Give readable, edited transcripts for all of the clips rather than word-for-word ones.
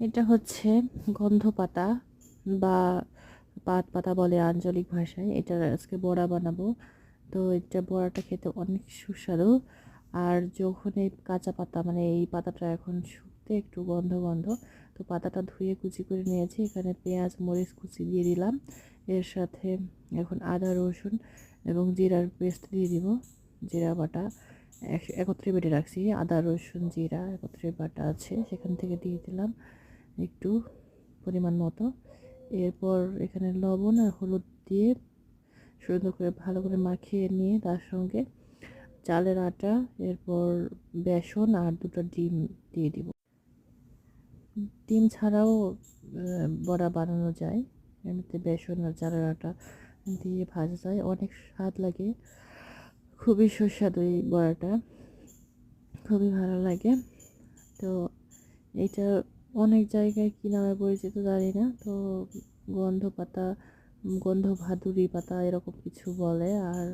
এটা হচ্ছে গন্ধ পাতা বা পাত পাতা বলে আঞ্চলিক ভাষায়। এটার আজকে বড়া বানাবো। তো এটা বড়াটা খেতে অনেক সুস্বাদু। আর যখন এই কাঁচা পাতা মানে এই পাতাটা এখন শুকতে একটু গন্ধ গন্ধ, তো পাতাটা ধুয়ে কুচি করে নিয়েছি। এখানে পেঁয়াজ মরিচ কুচি দিয়ে দিলাম। এর সাথে এখন আদা রসুন এবং জিরার পেস্ট দিয়ে দিব। জিরা বাটা একত্রে বেটে রাখছি, আদা রসুন জিরা একত্রে বাটা আছে, সেখান থেকে দিয়ে দিলাম একটু পরিমাণ মতো। এরপর এখানে লবণ আর হলুদ দিয়ে সুন্দর করে ভালো করে মাখিয়ে নিয়ে তার সঙ্গে চালের আটা, এরপর বেসন আর দুটো ডিম দিয়ে দিব। ডিম ছাড়াও বড়া বানানো যায়, এমনিতে বেসন আর চালের আটা দিয়ে ভাজা যায়, অনেক স্বাদ লাগে। খুবই সুস্বাদু এই বড়াটা, খুবই ভালো লাগে। তো এটা অনেক জায়গায় কী নামে পরিচিত জানি না। তো গন্ধ পাতা, গন্ধ ভাদুরি পাতা এরকম কিছু বলে। আর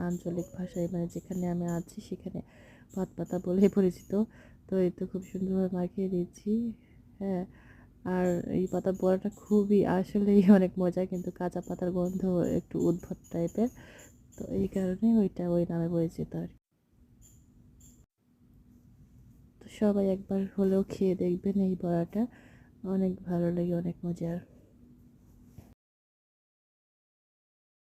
আঞ্চলিক ভাষায় মানে যেখানে আমি আছি সেখানে পাত পাতা বলে পরিচিত। তো এই তো খুব সুন্দরভাবে মাখিয়ে দিচ্ছি। হ্যাঁ, আর এই পাতার বড়াটা খুবই আসলেই অনেক মজা, কিন্তু কাঁচা পাতার গন্ধ একটু উদ্ভট টাইপের। তো এই কারণে ওইটা ওই নামে পরিচিত আর কি। তো সবাই একবার হলেও খেয়ে দেখবেন এই বড়াটা, অনেক ভালো লাগে, অনেক মজার।